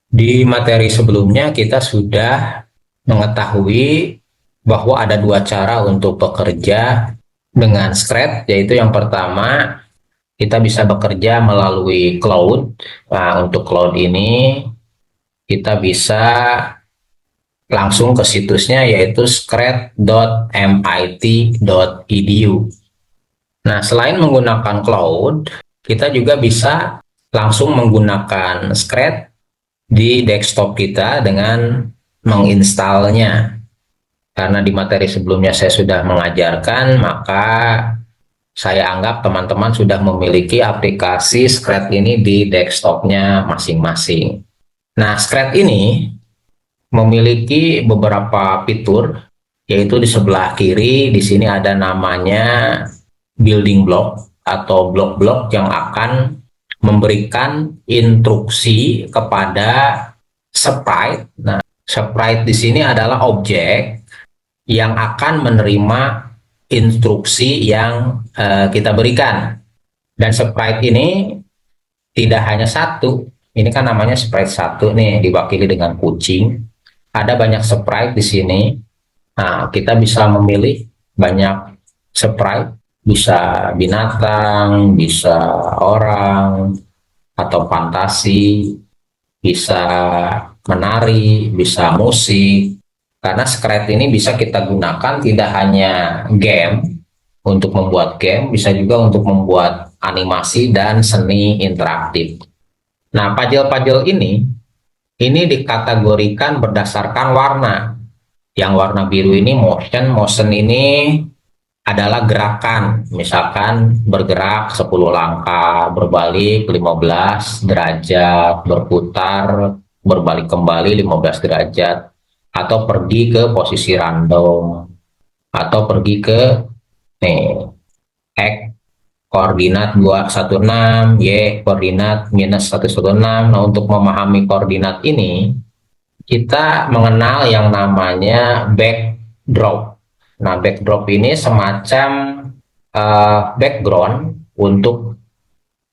Di materi sebelumnya kita sudah mengetahui bahwa ada dua cara untuk bekerja dengan Scratch, yaitu yang pertama kita bisa bekerja melalui cloud. Nah, untuk cloud ini kita bisa langsung ke situsnya yaitu scratch.mit.edu. Nah, selain menggunakan cloud, kita juga bisa langsung menggunakan Scratch di desktop kita dengan menginstalnya. Karena di materi sebelumnya saya sudah mengajarkan, maka saya anggap teman-teman sudah memiliki aplikasi Scratch ini di desktopnya masing-masing. Nah, Scratch ini memiliki beberapa fitur, yaitu di sebelah kiri di sini ada namanya building block atau blok-blok yang akan memberikan instruksi kepada sprite. Nah, sprite di sini adalah objek yang akan menerima instruksi yang kita berikan. Dan sprite ini tidak hanya satu. Ini kan namanya sprite satu nih, diwakili dengan kucing. Ada banyak sprite di sini. Nah, kita bisa memilih banyak sprite, bisa binatang, bisa orang, atau fantasi, bisa menari, bisa musik. Karena Scratch ini bisa kita gunakan tidak hanya game, untuk membuat game, bisa juga untuk membuat animasi dan seni interaktif. Nah, puzzle-puzzle ini dikategorikan berdasarkan warna. Yang warna biru ini motion, motion ini adalah gerakan, misalkan bergerak 10 langkah, berbalik 15 derajat, berputar, berbalik kembali 15 derajat, atau pergi ke posisi random, atau pergi ke nih, X koordinat 216, Y koordinat minus 116. Nah, untuk memahami koordinat ini, kita mengenal yang namanya backdrop. Nah, backdrop ini semacam background untuk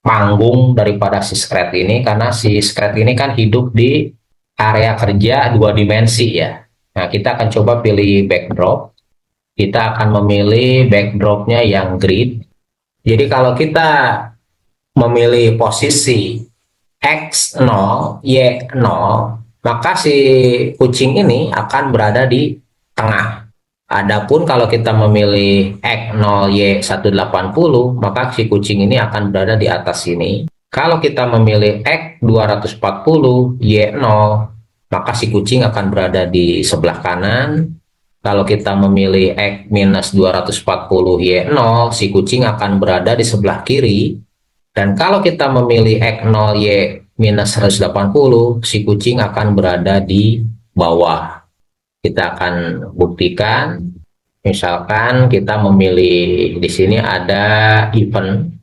panggung daripada si Scratch ini, karena si Scratch ini kan hidup di area kerja dua dimensi ya. Nah, kita akan coba pilih backdrop. Kita akan memilih backdropnya yang grid. Jadi kalau kita memilih posisi X 0, Y 0, maka si kucing ini akan berada di tengah. Adapun kalau kita memilih X 0, Y 180, maka si kucing ini akan berada di atas sini. Kalau kita memilih X 240, Y 0, maka si kucing akan berada di sebelah kanan. Kalau kita memilih X minus 240, Y 0, si kucing akan berada di sebelah kiri. Dan kalau kita memilih X 0, Y minus 180, si kucing akan berada di bawah. Kita akan buktikan, misalkan kita memilih di sini ada event.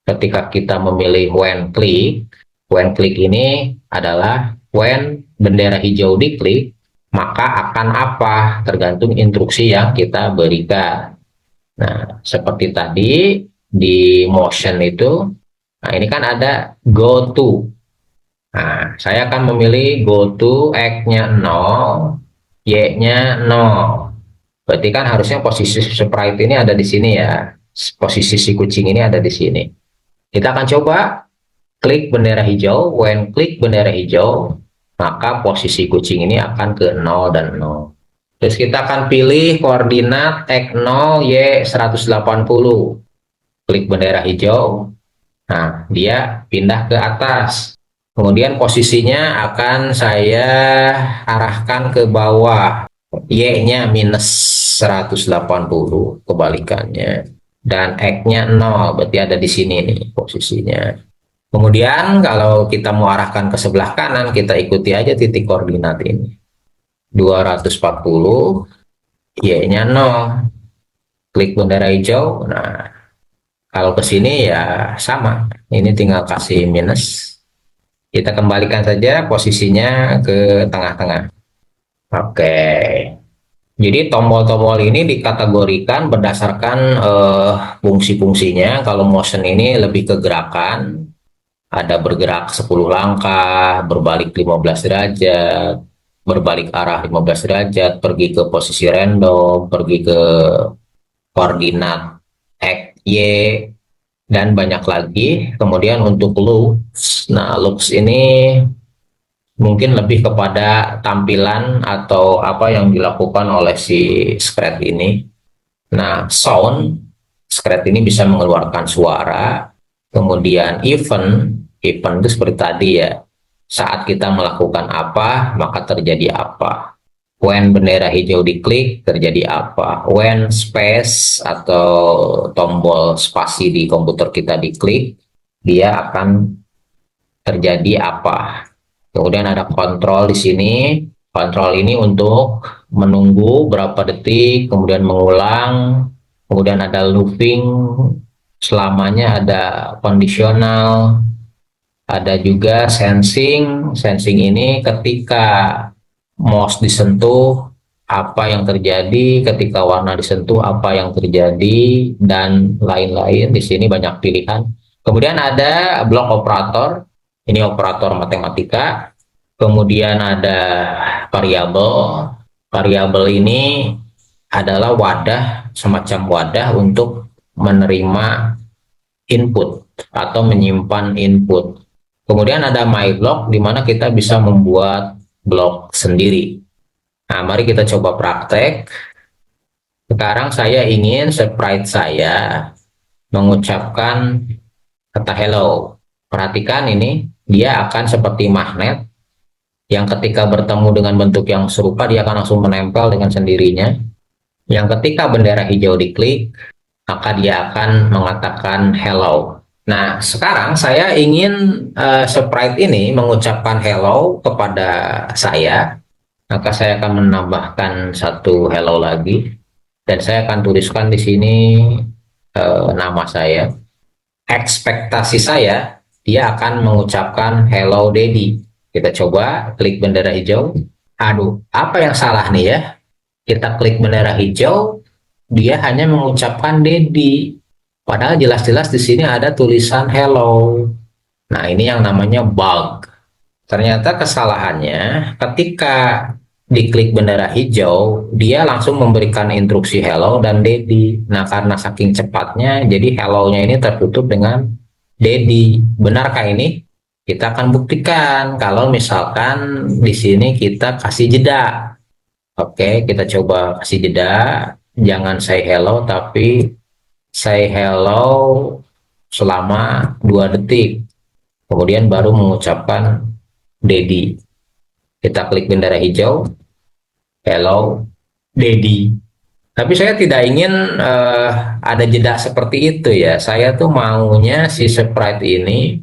Ketika kita memilih when click ini adalah when bendera hijau diklik, maka akan apa? Tergantung instruksi yang kita berikan. Nah, seperti tadi di motion itu, nah ini kan ada go to. Nah, saya akan memilih go to X-nya 0, Y-nya 0. Berarti kan harusnya posisi sprite ini ada di sini ya. Posisi si kucing ini ada di sini. Kita akan coba klik bendera hijau. When klik bendera hijau, maka posisi kucing ini akan ke 0 dan 0. Terus kita akan pilih koordinat X0, Y 180. Klik bendera hijau. Nah, dia pindah ke atas. Kemudian posisinya akan saya arahkan ke bawah. Y-nya minus 180, kebalikannya. Dan X-nya 0, berarti ada di sini nih posisinya. Kemudian kalau kita mau arahkan ke sebelah kanan, kita ikuti aja titik koordinat ini. 240, Y-nya 0. Klik bendera hijau. Nah, kalau ke sini ya sama. Ini tinggal kasih minus. Kita kembalikan saja posisinya ke tengah-tengah. Oke. Jadi tombol-tombol ini dikategorikan berdasarkan fungsi-fungsinya. Kalau motion ini lebih ke gerakan. ada bergerak 10 langkah, berbalik 15 derajat, berbalik arah 15 derajat, pergi ke posisi random, pergi ke koordinat X, Y, dan banyak lagi. Kemudian untuk loops, nah loops ini mungkin lebih kepada tampilan atau apa yang dilakukan oleh si Scratch ini. Nah, sound, Scratch ini bisa mengeluarkan suara, kemudian event itu seperti tadi ya, saat kita melakukan apa, maka terjadi apa. When bendera hijau diklik, terjadi apa. When space atau tombol spasi di komputer kita diklik, dia akan terjadi apa. Kemudian ada kontrol di sini. Kontrol ini untuk menunggu berapa detik, kemudian mengulang, kemudian ada looping, selamanya ada kondisional, ada juga sensing. Sensing ini ketika mouse disentuh, apa yang terjadi, ketika warna disentuh, apa yang terjadi, dan lain-lain. Di sini banyak pilihan. Kemudian ada blok operator, ini operator matematika. Kemudian ada variabel. Variabel ini adalah wadah, semacam wadah untuk menerima input atau menyimpan input. Kemudian ada my block, di mana kita bisa membuat blok sendiri. Nah, mari kita coba praktek. Sekarang saya ingin sprite saya mengucapkan kata hello. Perhatikan ini, dia akan seperti magnet yang ketika bertemu dengan bentuk yang serupa, dia akan langsung menempel dengan sendirinya. Yang ketika bendera hijau diklik, maka dia akan mengatakan hello. Nah, sekarang saya ingin sprite ini mengucapkan hello kepada saya. Maka saya akan menambahkan satu hello lagi. Dan saya akan tuliskan di sini nama saya. Ekspektasi saya, dia akan mengucapkan hello Daddy. Kita coba klik bendera hijau. Aduh, apa yang salah nih ya? Kita klik bendera hijau, dia hanya mengucapkan Daddy. Padahal jelas-jelas di sini ada tulisan hello. Nah, ini yang namanya bug. Ternyata kesalahannya ketika diklik bendera hijau, dia langsung memberikan instruksi hello dan Daddy. Nah, karena saking cepatnya, jadi hello-nya ini tertutup dengan Daddy. Benarkah ini? Kita akan buktikan kalau misalkan di sini kita kasih jeda. Oke, kita coba kasih jeda. Jangan say hello, tapi say hello selama 2 detik. Kemudian baru mengucapkan Daddy. Kita klik bendera hijau. Hello, Daddy. Tapi saya tidak ingin ada jeda seperti itu ya. Saya tuh maunya si sprite ini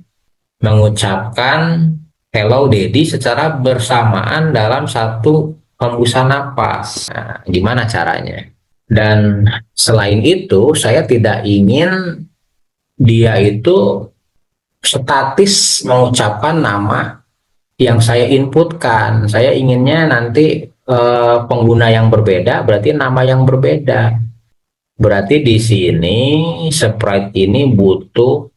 mengucapkan hello Daddy secara bersamaan dalam satu hembusan napas. Nah, gimana caranya? Dan selain itu, saya tidak ingin dia itu statis mengucapkan nama yang saya inputkan. Saya inginnya nanti pengguna yang berbeda berarti nama yang berbeda. Berarti di sini sprite ini butuh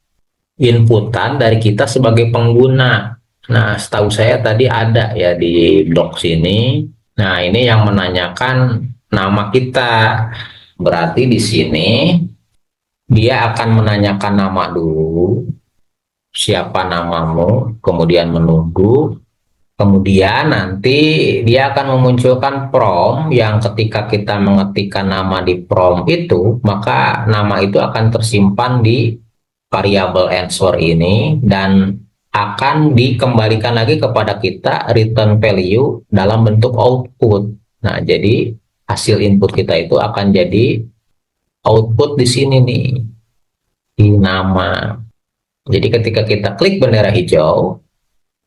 inputan dari kita sebagai pengguna. Nah, setahu saya tadi ada ya di blok sini. Nah, ini yang menanyakan nama kita. Berarti di sini dia akan menanyakan nama dulu, siapa namamu, kemudian menunggu, kemudian nanti dia akan memunculkan prompt yang ketika kita mengetikkan nama di prompt itu, maka nama itu akan tersimpan di variabel answer ini dan akan dikembalikan lagi kepada kita return value dalam bentuk output. Nah, jadi hasil input kita itu akan jadi output di sini nih, di nama. Jadi ketika kita klik bendera hijau,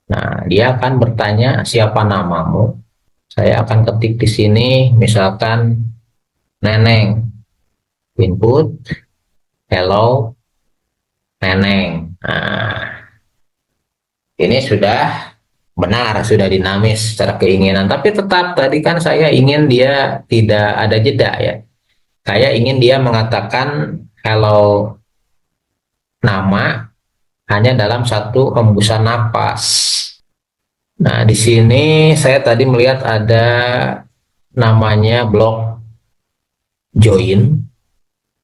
nah dia akan bertanya siapa namamu. Saya akan ketik di sini misalkan Neneng. Input hello Neneng. Nah, ini sudah benar, sudah dinamis secara keinginan. Tapi tetap tadi kan saya ingin dia tidak ada jeda ya. Saya ingin dia mengatakan hello nama, hanya dalam satu hembusan napas. Nah, di sini saya tadi melihat ada namanya blok join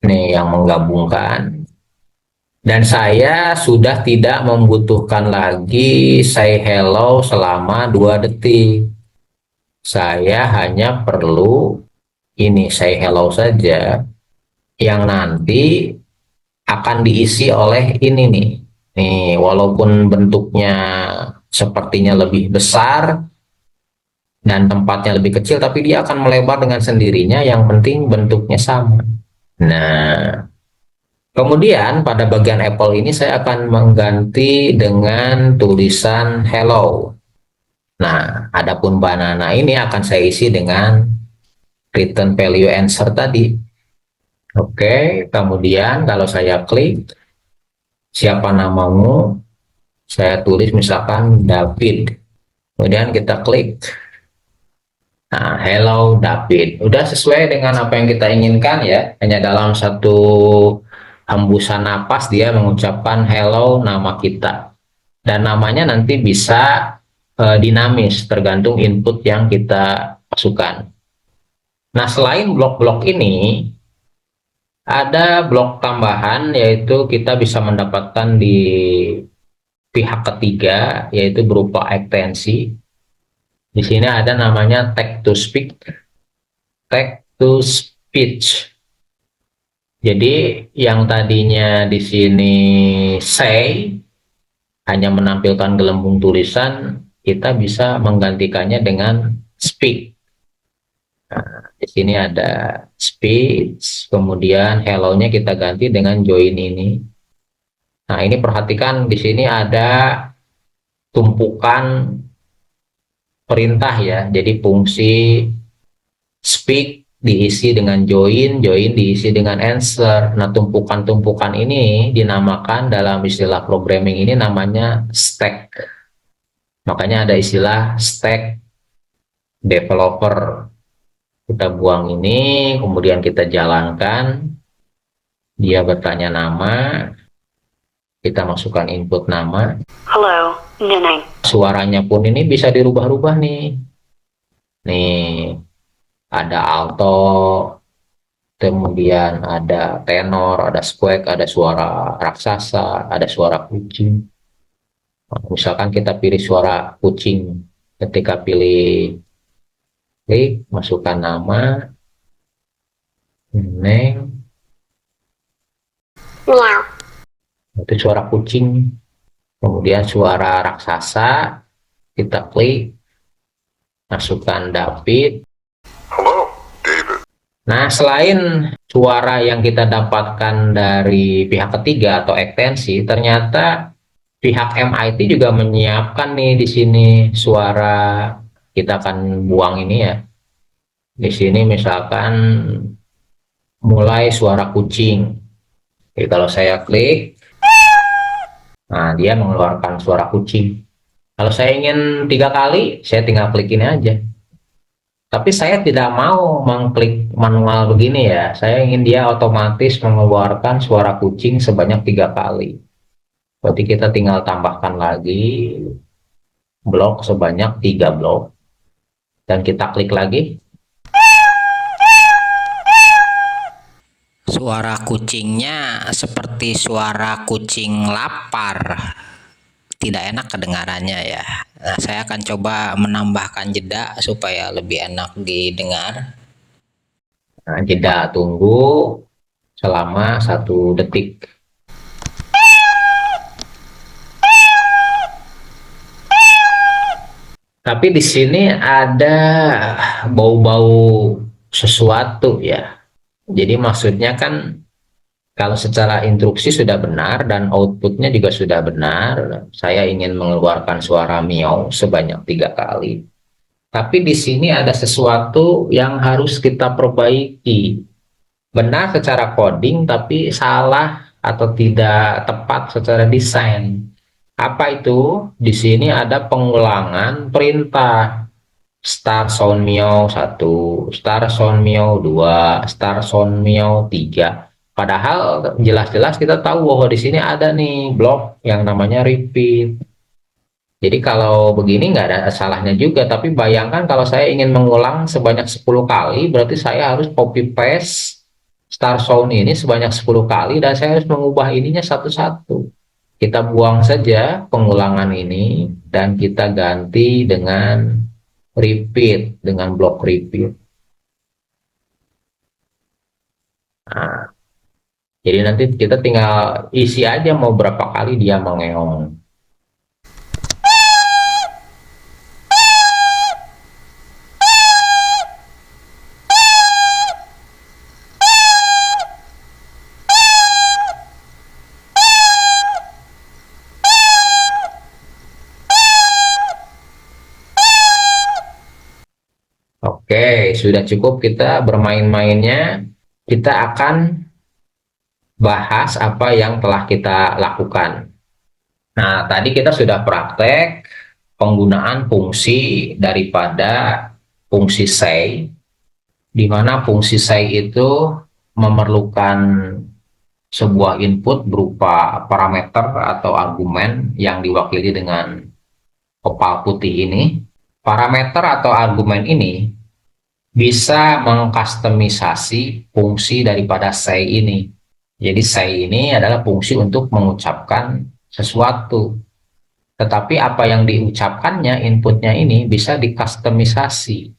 nih yang menggabungkan. Dan saya sudah tidak membutuhkan lagi say hello selama 2 detik. Saya hanya perlu ini say hello saja yang nanti akan diisi oleh ini nih. Nih, walaupun bentuknya sepertinya lebih besar dan tempatnya lebih kecil, tapi dia akan melebar dengan sendirinya. Yang penting bentuknya sama. Nah, kemudian pada bagian Apple ini saya akan mengganti dengan tulisan hello. Nah, adapun banana ini akan saya isi dengan return value answer tadi. Oke, kemudian kalau saya klik siapa namamu, saya tulis misalkan David. Kemudian kita klik. Nah, hello David. Udah sesuai dengan apa yang kita inginkan ya. Hanya dalam satu hembusan napas dia mengucapkan hello nama kita. Dan namanya nanti bisa dinamis tergantung input yang kita masukkan. Nah, selain blok-blok ini, ada blok tambahan yaitu kita bisa mendapatkan di pihak ketiga yaitu berupa ekstensi. Di sini ada namanya text to speak, text to speech. Jadi yang tadinya di sini say hanya menampilkan gelembung tulisan, kita bisa menggantikannya dengan speak. Nah, di sini ada speech, kemudian hello-nya kita ganti dengan join ini. Nah, ini perhatikan di sini ada tumpukan perintah ya. Jadi fungsi speak diisi dengan join, join diisi dengan answer. Nah, tumpukan-tumpukan ini dinamakan dalam istilah programming ini namanya stack. Makanya ada istilah stack developer. Kita buang ini, kemudian kita jalankan. Dia bertanya nama, kita masukkan input nama. Hello, Neneng. Suaranya pun ini bisa dirubah-rubah nih. Nih, ada alto, kemudian ada tenor, ada squeak, ada suara raksasa, ada suara kucing. Misalkan kita pilih suara kucing, ketika pilih klik, masukkan nama, Neng, Meow. itu suara kucing. Kemudian suara raksasa, kita klik, masukkan David. Hello, David. Nah, selain suara yang kita dapatkan dari pihak ketiga atau ekstensi, ternyata pihak MIT juga menyiapkan nih di sini suara. Kita akan buang ini ya. Di sini misalkan mulai suara kucing. Jadi kalau saya klik, nah dia mengeluarkan suara kucing. Kalau saya ingin 3 kali, saya tinggal klik ini aja. Tapi saya tidak mau mengklik manual begini ya. Saya ingin dia otomatis mengeluarkan suara kucing sebanyak 3 kali. Berarti kita tinggal tambahkan lagi blok sebanyak 3 blok. Dan kita klik lagi. Suara kucingnya seperti suara kucing lapar. Tidak enak kedengarannya ya. Nah, saya akan coba menambahkan jeda supaya lebih enak didengar. Nah, jeda tunggu selama 1 detik. Tapi di sini ada bau-bau sesuatu ya. Jadi maksudnya kan kalau secara instruksi sudah benar dan outputnya juga sudah benar, saya ingin mengeluarkan suara miau sebanyak 3 kali. Tapi di sini ada sesuatu yang harus kita perbaiki. Benar secara coding, tapi salah atau tidak tepat secara desain. Apa itu? Di sini ada pengulangan perintah. Start sound meow 1, start sound meow 2, start sound meow 3. Padahal jelas-jelas kita tahu bahwa di sini ada nih blok yang namanya repeat. Jadi kalau begini nggak ada salahnya juga, tapi bayangkan kalau saya ingin mengulang sebanyak 10 kali, berarti saya harus copy paste start sound ini sebanyak 10 kali dan saya harus mengubah ininya satu-satu. Kita buang saja pengulangan ini dan kita ganti dengan repeat, dengan blok repeat. Nah, jadi nanti kita tinggal isi aja mau berapa kali dia mengeong. Oke, sudah cukup kita bermain-mainnya. Kita akan bahas apa yang telah kita lakukan. Nah, tadi kita sudah praktek penggunaan fungsi daripada fungsi say, di mana fungsi say itu memerlukan sebuah input berupa parameter atau argumen yang diwakili dengan opal putih ini. Parameter atau argumen ini bisa mengkustomisasi fungsi daripada say ini. Jadi say ini adalah fungsi untuk mengucapkan sesuatu. Tetapi apa yang diucapkannya, inputnya ini bisa dikustomisasi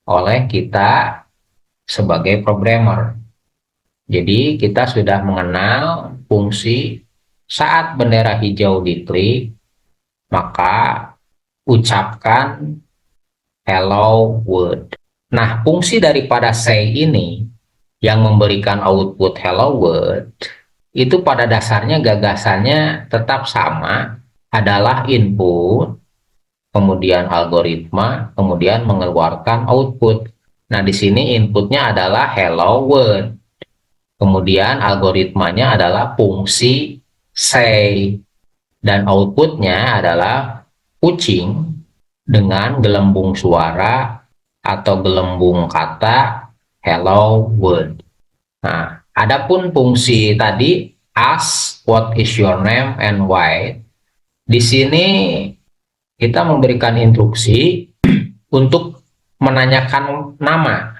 oleh kita sebagai programmer. Jadi kita sudah mengenal fungsi saat bendera hijau diklik, maka ucapkan hello world. Nah, fungsi daripada say ini yang memberikan output hello world, itu pada dasarnya gagasannya tetap sama, adalah input, kemudian algoritma, kemudian mengeluarkan output. Nah, di sini inputnya adalah hello world. Kemudian algoritmanya adalah fungsi say. Dan outputnya adalah kucing dengan gelembung suara atau gelembung kata hello world. Nah, adapun fungsi tadi ask what is your name and why, di sini kita memberikan instruksi untuk menanyakan nama.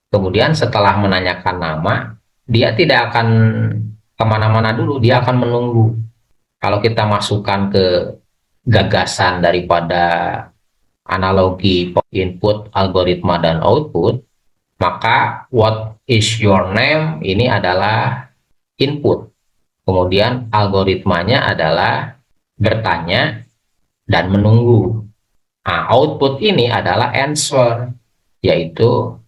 Kemudian setelah menanyakan nama, dia tidak akan kemana-mana dulu, dia akan menunggu. Kalau kita masukkan ke gagasan daripada analogi input, algoritma, dan output, maka what is your name ini adalah input. Kemudian algoritmanya adalah bertanya dan menunggu. Nah, output ini adalah answer, yaitu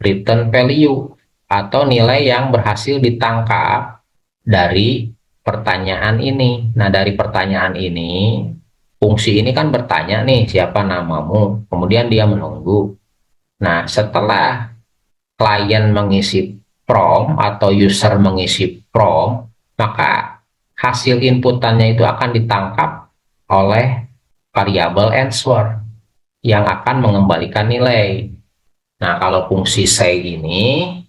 return value atau nilai yang berhasil ditangkap dari pertanyaan ini. Nah, dari pertanyaan ini, fungsi ini kan bertanya nih, siapa namamu? Kemudian dia menunggu. Nah, setelah klien mengisi prompt atau user mengisi prompt, maka hasil inputannya itu akan ditangkap oleh variabel answer yang akan mengembalikan nilai. Nah, kalau fungsi say ini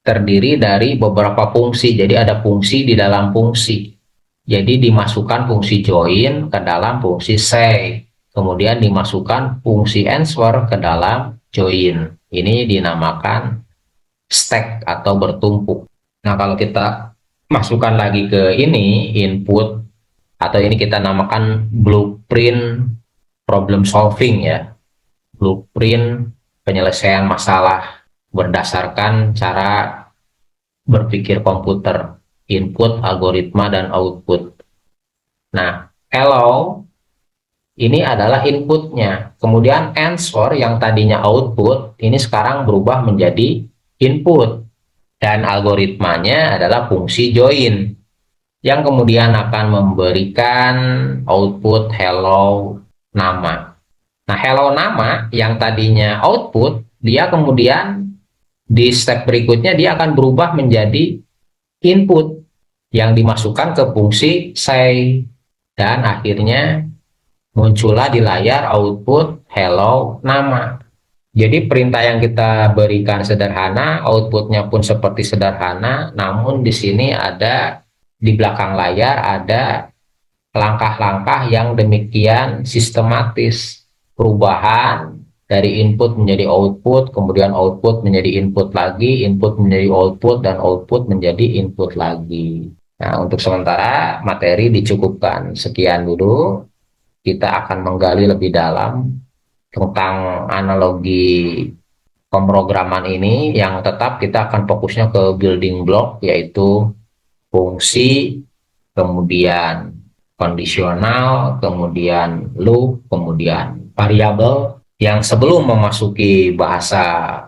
terdiri dari beberapa fungsi, jadi ada fungsi di dalam fungsi. Jadi dimasukkan fungsi join ke dalam fungsi say, kemudian dimasukkan fungsi answer ke dalam join. Ini dinamakan stack atau bertumpuk. Nah, kalau kita masukkan lagi ke ini input, atau ini kita namakan blueprint problem solving ya, blueprint penyelesaian masalah berdasarkan cara berpikir komputer, input, algoritma, dan output. Nah, hello ini adalah inputnya. Kemudian answer yang tadinya output, ini sekarang berubah menjadi input. Dan algoritmanya adalah fungsi join, yang kemudian akan memberikan output hello nama. Nah, hello nama yang tadinya output, dia kemudian di step berikutnya dia akan berubah menjadi input yang dimasukkan ke fungsi say, dan akhirnya muncullah di layar output hello nama. Jadi perintah yang kita berikan sederhana, outputnya pun seperti sederhana, namun di sini ada di belakang layar ada langkah-langkah yang demikian sistematis. Perubahan dari input menjadi output, kemudian output menjadi input lagi, input menjadi output, dan output menjadi input lagi. Nah, untuk sementara materi dicukupkan. Sekian dulu, kita akan menggali lebih dalam tentang analogi pemrograman ini, yang tetap kita akan fokusnya ke building block, yaitu fungsi, kemudian kondisional, kemudian loop, kemudian variabel, yang sebelum memasuki bahasa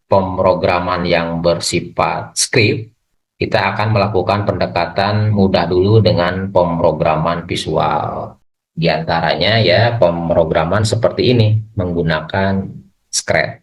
pemrograman yang bersifat script, kita akan melakukan pendekatan mudah dulu dengan pemrograman visual. Di antaranya ya pemrograman seperti ini menggunakan Scratch.